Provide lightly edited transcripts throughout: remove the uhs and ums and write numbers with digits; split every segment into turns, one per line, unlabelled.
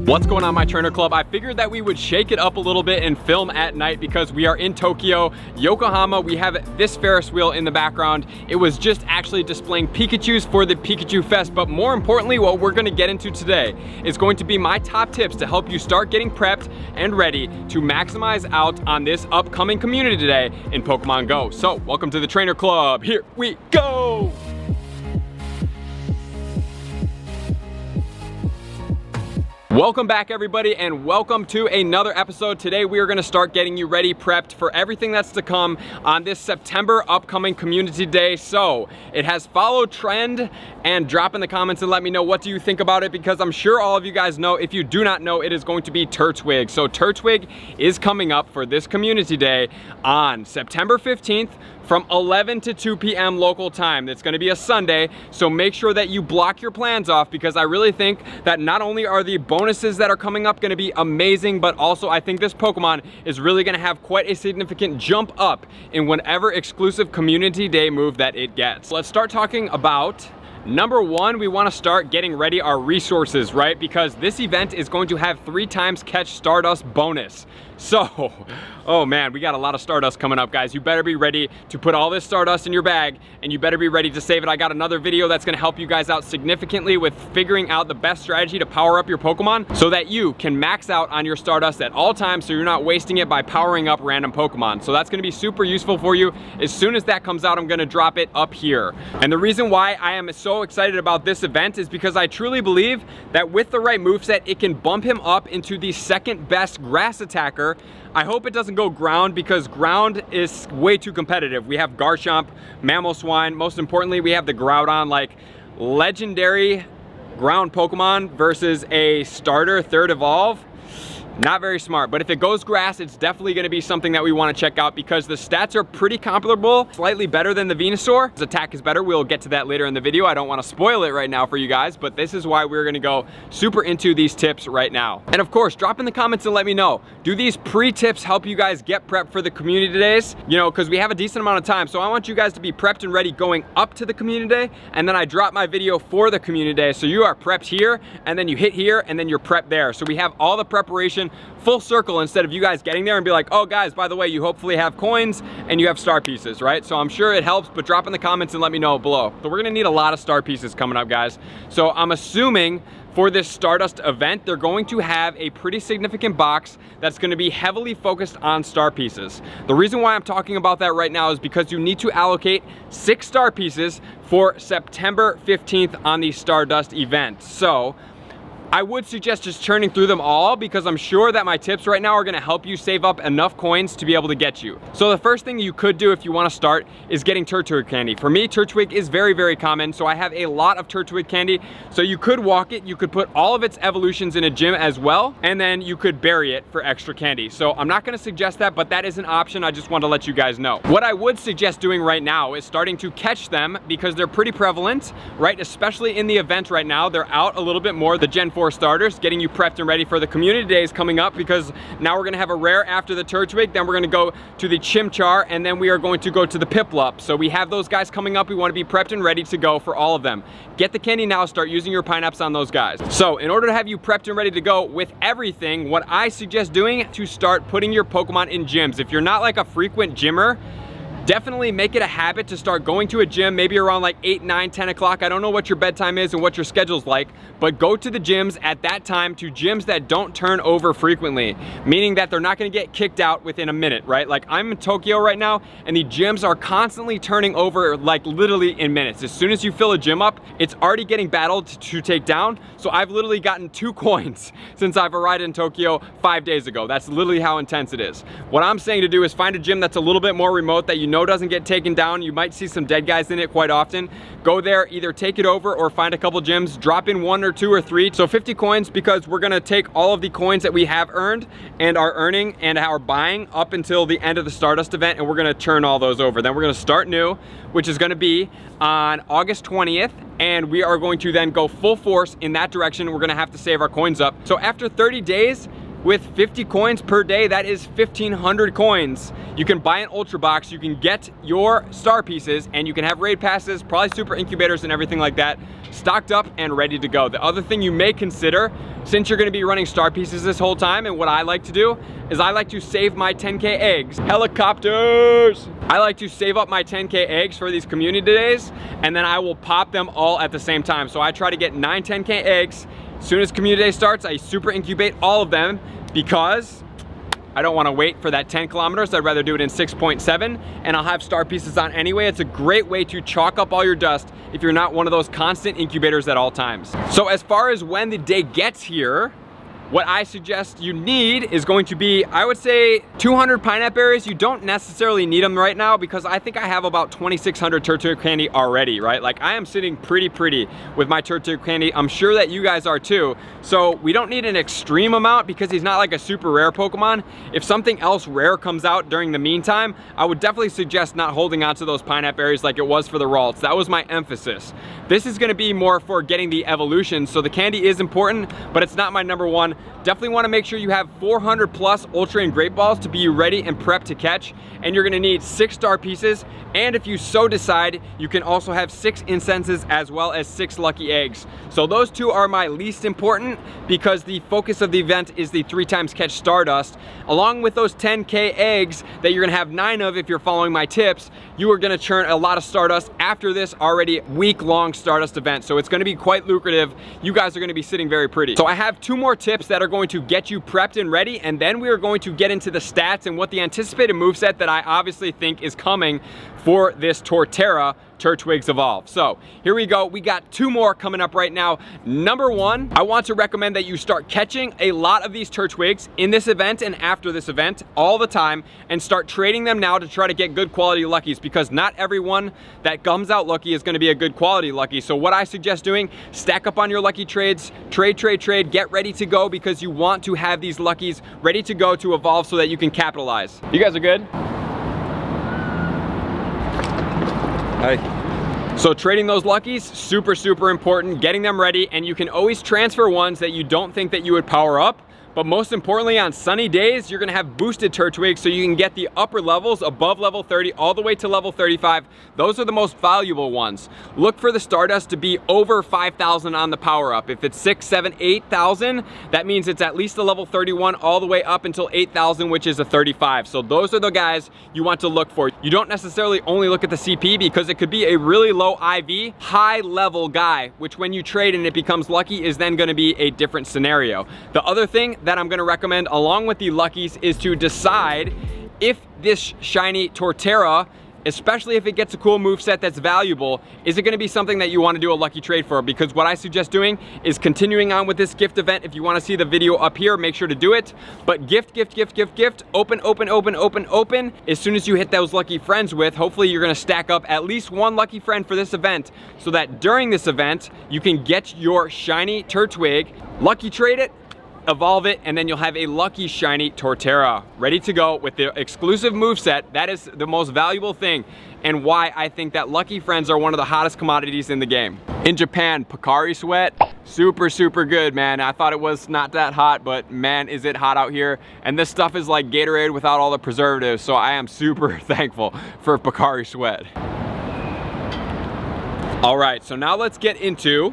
What's going on, my trainer club? I figured that we would shake it up a little bit and film at night because we are in Tokyo, Yokohama. We have this Ferris wheel in the background. It was just actually displaying Pikachus for the Pikachu Fest, but more importantly, what we're gonna get into today is going to be my top tips to help you start getting prepped and ready to maximize out on this upcoming community day in Pokemon Go. So, welcome to the trainer club. Here we go! Welcome back, everybody, and welcome to another episode. Today we are going to start getting you ready, prepped for everything that's to come on this September upcoming community day. So it has followed trend, and drop in the comments and let me know what do you think about it, because I'm sure all of you guys know. If you do not know, it is going to be Turtwig. So Turtwig is coming up for this community day on September 15th from 11 to 2 p.m. local time. It's gonna be a Sunday, so make sure that you block your plans off, because I really think that not only are the bonuses that are coming up gonna be amazing, but also I think this Pokemon is really gonna have quite a significant jump up in whatever exclusive community day move that it gets. Let's start talking about number one. We want to start getting ready our resources, right? Because this event is going to have 3 times catch Stardust bonus. So, oh man, we got a lot of Stardust coming up, guys. You better be ready to put all this Stardust in your bag, and you better be ready to save it. I got another video that's gonna help you guys out significantly with figuring out the best strategy to power up your Pokemon so that you can max out on your Stardust at all times, so you're not wasting it by powering up random Pokemon. So that's gonna be super useful for you. As soon as that comes out, I'm gonna drop it up here. And the reason why I am so excited about this event is because I truly believe that with the right moveset, it can bump him up into the second best grass attacker. I hope it doesn't go ground, because ground is way too competitive. We have Garchomp, Mamoswine, most importantly we have the Groudon, like legendary ground Pokemon versus a starter third evolve. Not very smart, but if it goes grass, it's definitely gonna be something that we wanna check out, because the stats are pretty comparable, slightly better than the Venusaur. His attack is better. We'll get to that later in the video. I don't wanna spoil it right now for you guys, but this is why we're gonna go super into these tips right now. And of course, drop in the comments and let me know, do these pre-tips help you guys get prepped for the community days? You know, because we have a decent amount of time, so I want you guys to be prepped and ready going up to the community day, and then I drop my video for the community day, so you are prepped here, and then you hit here, and then you're prepped there. So we have all the preparation full circle, instead of you guys getting there and be like, oh guys, by the way, you hopefully have coins and you have star pieces, right? So I'm sure it helps, but drop in the comments and let me know below. So we're gonna need a lot of star pieces coming up, guys. So I'm assuming for this Stardust event, they're going to have a pretty significant box that's gonna be heavily focused on star pieces. The reason why I'm talking about that right now is because you need to allocate 6 star pieces for September 15th on the Stardust event. So I would suggest just churning through them all, because I'm sure that my tips right now are gonna help you save up enough coins to be able to get you. So the first thing you could do if you wanna start is getting Turtwig candy. For me, Turtwig is very, very common, so I have a lot of Turtwig candy. So you could walk it, you could put all of its evolutions in a gym as well, and then you could bury it for extra candy. So I'm not gonna suggest that, but that is an option. I just want to let you guys know. What I would suggest doing right now is starting to catch them, because they're pretty prevalent, right? Especially in the event right now, they're out a little bit more. The Gen 4 starters, getting you prepped and ready for the community days coming up, because now we're gonna have a rare after the Turtwig, then we're gonna go to the Chimchar, and then we are going to go to the Piplup. So we have those guys coming up. We wanna be prepped and ready to go for all of them. Get the candy now, start using your Pineaps on those guys. So in order to have you prepped and ready to go with everything, what I suggest doing to start putting your Pokemon in gyms. If you're not like a frequent gymmer, definitely make it a habit to start going to a gym, maybe around like 8, 9, 10 o'clock. I don't know what your bedtime is and what your schedule's like, but go to the gyms at that time, to gyms that don't turn over frequently, meaning that they're not gonna get kicked out within a minute, right? Like I'm in Tokyo right now, and the gyms are constantly turning over, like literally in minutes. As soon as you fill a gym up, it's already getting battled to take down. So I've literally gotten 2 coins since I've arrived in Tokyo 5 days ago. That's literally how intense it is. What I'm saying to do is find a gym that's a little bit more remote, that you know doesn't get taken down. You might see some dead guys in it quite often. Go there, either take it over or find a couple gyms, drop in 1 or 2 or 3. So 50 coins, because we're gonna take all of the coins that we have earned and are earning and are buying up until the end of the Stardust event, and we're gonna turn all those over. Then we're gonna start new, which is gonna be on August 20th, and we are going to then go full force in that direction. We're gonna have to save our coins up. So after 30 days, with 50 coins per day, that is 1,500 coins. You can buy an Ultra Box, you can get your star pieces, and you can have raid passes, probably super incubators and everything like that, stocked up and ready to go. The other thing you may consider, since you're gonna be running star pieces this whole time, and what I like to do, is I like to save my 10K eggs. Helicopters! I like to save up my 10K eggs for these community days, and then I will pop them all at the same time. So I try to get 9 10K eggs. As soon as community day starts, I super incubate all of them because I don't want to wait for that 10 kilometers. I'd rather do it in 6.7, and I'll have star pieces on anyway. It's a great way to chalk up all your dust if you're not one of those constant incubators at all times. So as far as when the day gets here, what I suggest you need is going to be, I would say, 200 pineapple berries. You don't necessarily need them right now because I think I have about 2,600 Turtwig candy already, right? Like, I am sitting pretty with my Turtwig candy. I'm sure that you guys are too. So we don't need an extreme amount because he's not like a super rare Pokemon. If something else rare comes out during the meantime, I would definitely suggest not holding on to those pineapple berries like it was for the Ralts. That was my emphasis. This is gonna be more for getting the evolution. So the candy is important, but it's not my number one. Definitely want to make sure you have 400 plus Ultra and Great Balls to be ready and prepped to catch, and you're going to need 6 star pieces, and if you so decide, you can also have 6 incenses as well as 6 lucky eggs. So those 2 are my least important because the focus of the event is the 3 times catch Stardust. Along with those 10K eggs that you're going to have 9 of if you're following my tips, you are going to churn a lot of Stardust after this already week-long Stardust event. So it's going to be quite lucrative. You guys are going to be sitting very pretty. So I have 2 more tips that are going to get you prepped and ready, and then we are going to get into the stats and what the anticipated moveset that I obviously think is coming for this Torterra Turtwig's Evolve. So here we go. We got 2 more coming up right now. Number 1, I want to recommend that you start catching a lot of these Turtwigs in this event and after this event all the time, and start trading them now to try to get good quality luckies, because not everyone that comes out lucky is going to be a good quality lucky. So what I suggest doing, stack up on your lucky trades, trade, get ready to go, because you want to have these luckies ready to go to evolve so that you can capitalize. You guys are good? So trading those luckies, super important, getting them ready, and you can always transfer ones that you don't think that you would power up. But most importantly, on sunny days, you're gonna have boosted Turtwig so you can get the upper levels above level 30 all the way to level 35. Those are the most valuable ones. Look for the Stardust to be over 5,000 on the power up. If it's 6, 7, 8,000, that means it's at least a level 31 all the way up until 8,000, which is a 35. So those are the guys you want to look for. You don't necessarily only look at the CP, because it could be a really low IV, high level guy, which when you trade and it becomes lucky is then gonna be a different scenario. The other thing that I'm gonna recommend along with the luckies is to decide if this shiny Torterra, especially if it gets a cool moveset that's valuable, is it gonna be something that you wanna do a lucky trade for? Because what I suggest doing is continuing on with this gift event. If you wanna see the video up here, make sure to do it. But gift, open. As soon as you hit those lucky friends with, hopefully you're gonna stack up at least 1 lucky friend for this event, so that during this event, you can get your shiny Turtwig, lucky trade it, evolve it, and then you'll have a lucky shiny Torterra ready to go with the exclusive moveset. That is the most valuable thing, and why I think that lucky friends are one of the hottest commodities in the game. In Japan, Pocari Sweat, super good, man. I thought it was not that hot, but man, is it hot out here. And this stuff is like Gatorade without all the preservatives, so I am super thankful for Pocari Sweat. All right, so now let's get into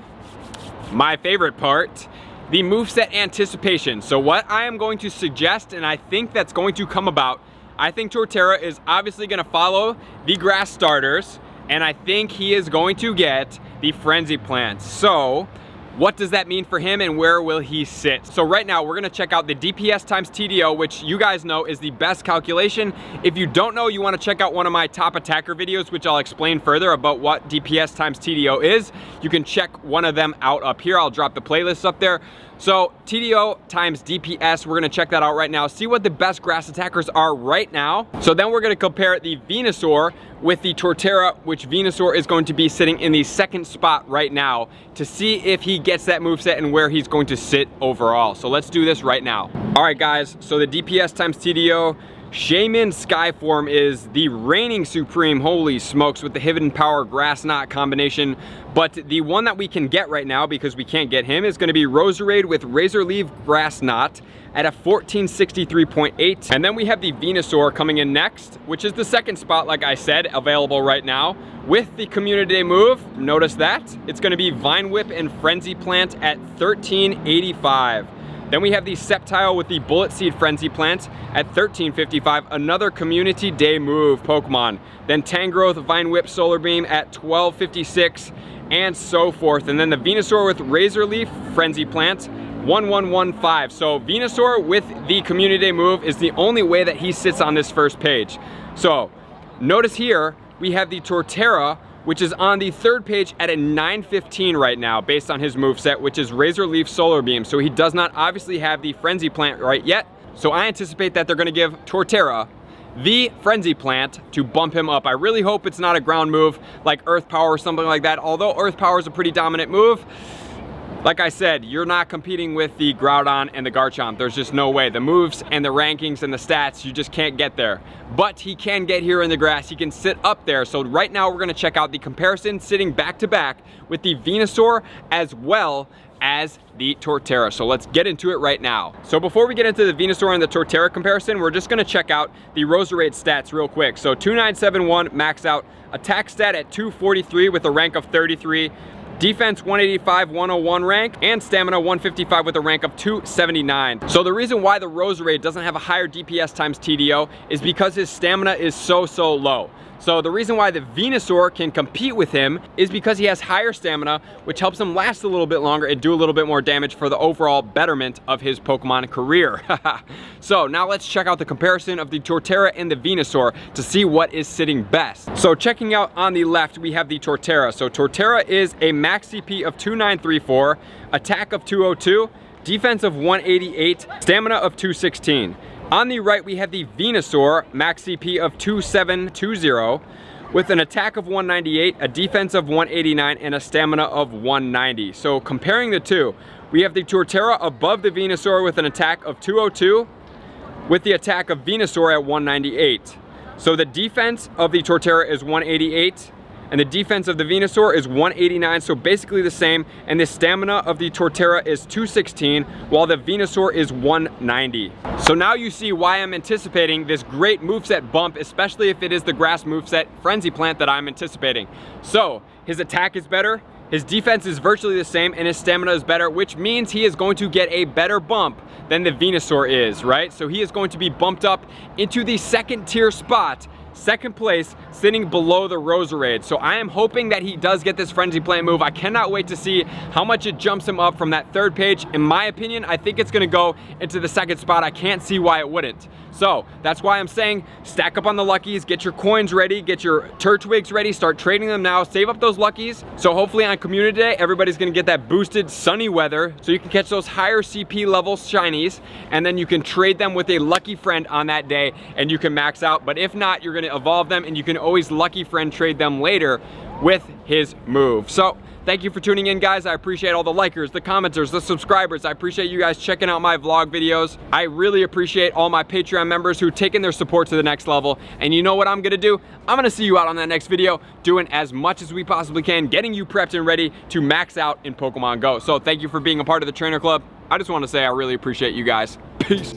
my favorite part, the moveset anticipation. So what I am going to suggest, and I think that's going to come about, I think Torterra is obviously gonna follow the grass starters, and I think he is going to get the frenzy plants. So what does that mean for him, and where will he sit? So right now we're gonna check out the DPS times TDO, which you guys know is the best calculation. If you don't know, you wanna check out one of my top attacker videos, which I'll explain further about what DPS times TDO is. You can check one of them out up here. I'll drop the playlist up there. So TDO times DPS, we're gonna check that out right now, see what the best grass attackers are right now. So then we're gonna compare the Venusaur with the Torterra, which Venusaur is going to be sitting in the 2nd spot right now, to see if he gets that moveset and where he's going to sit overall. So let's do this right now. All right guys, so the DPS times TDO, Shaman Skyform is the reigning supreme, holy smokes, with the Hidden Power Grass Knot combination. But the one that we can get right now, because we can't get him, is going to be Roserade with Razor Leaf Grass Knot at a 1463.8. And then we have the Venusaur coming in next, which is the second spot, like I said, available right now. With the Community Day move, notice that, it's going to be Vine Whip and Frenzy Plant at 1385. Then we have the Sceptile with the Bullet Seed Frenzy Plant at 1355, another Community Day move Pokemon. Then Tangrowth Vine Whip Solar Beam at 1256, and so forth. And then the Venusaur with Razor Leaf Frenzy Plant, 1115. So Venusaur with the Community Day move is the only way that he sits on this first page. So notice here we have the Torterra, which is on the third page at a 915 right now based on his moveset, which is Razor Leaf Solar Beam. So he does not obviously have the Frenzy Plant right yet. So I anticipate that they're gonna give Torterra the Frenzy Plant to bump him up. I really hope it's not a ground move like Earth Power or something like that. Although Earth Power is a pretty dominant move, like I said, you're not competing with the Groudon and the Garchomp. There's just no way. The moves and the rankings and the stats, you just can't get there. But he can get here in the grass. He can sit up there. So right now we're gonna check out the comparison sitting back to back with the Venusaur as well as the Torterra. So let's get into it right now. So before we get into the Venusaur and the Torterra comparison, we're just gonna check out the Roserade stats real quick. So 2971 max out, attack stat at 243 with a rank of 33, defense 185, 101 rank, and stamina 155 with a rank of 279. So the reason why the Roserade doesn't have a higher DPS times TDO is because his stamina is so low. So the reason why the Venusaur can compete with him is because he has higher stamina, which helps him last a little bit longer and do a little bit more damage for the overall betterment of his Pokemon career. So now let's check out the comparison of the Torterra and the Venusaur to see what is sitting best. So checking out on the left, we have the Torterra. So Torterra is a max CP of 2934, attack of 202, defense of 188, stamina of 216. On the right, we have the Venusaur, max CP of 2720, with an attack of 198, a defense of 189, and a stamina of 190. So comparing the two, we have the Torterra above the Venusaur with an attack of 202, with the attack of Venusaur at 198. So the defense of the Torterra is 188, and the defense of the Venusaur is 189, so basically the same, and the stamina of the Torterra is 216, while the Venusaur is 190. So now you see why I'm anticipating this great moveset bump, especially if it is the grass moveset Frenzy Plant that I'm anticipating. So his attack is better, his defense is virtually the same, and his stamina is better, which means he is going to get a better bump than the Venusaur is, right? So he is going to be bumped up into the second tier spot, second place, sitting below the Roserade. So I am hoping that he does get this Frenzy Plant move. I cannot wait to see how much it jumps him up from that third page. In my opinion, I think it's gonna go into the second spot. I can't see why it wouldn't. So that's why I'm saying stack up on the luckies, get your coins ready, get your Turtwigs ready, start trading them now, save up those luckies. So hopefully on Community Day, everybody's gonna get that boosted sunny weather so you can catch those higher CP level shinies, and then you can trade them with a lucky friend on that day and you can max out. But if not, you're gonna evolve them and you can always lucky friend trade them later with his move. So thank you for tuning in, guys. I appreciate all the likers, the commenters, the subscribers. I appreciate you guys checking out my vlog videos. I really appreciate all my Patreon members who've taken their support to the next level. And you know what I'm gonna do? I'm gonna see you out on that next video, doing as much as we possibly can, getting you prepped and ready to max out in Pokemon Go. So thank you for being a part of the Trainer Club. I just wanna say I really appreciate you guys. Peace.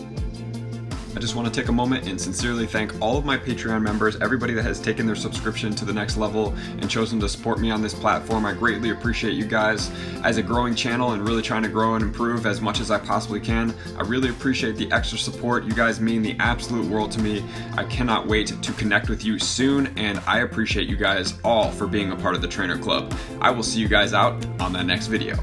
I just want to take a moment and sincerely thank all of my Patreon members, everybody that has taken their subscription to the next level and chosen to support me on this platform. I greatly appreciate you guys. As a growing channel and really trying to grow and improve as much as I possibly can, I really appreciate the extra support. You guys mean the absolute world to me. I cannot wait to connect with you soon, and I appreciate you guys all for being a part of the Trainer Club. I will see you guys out on that next video.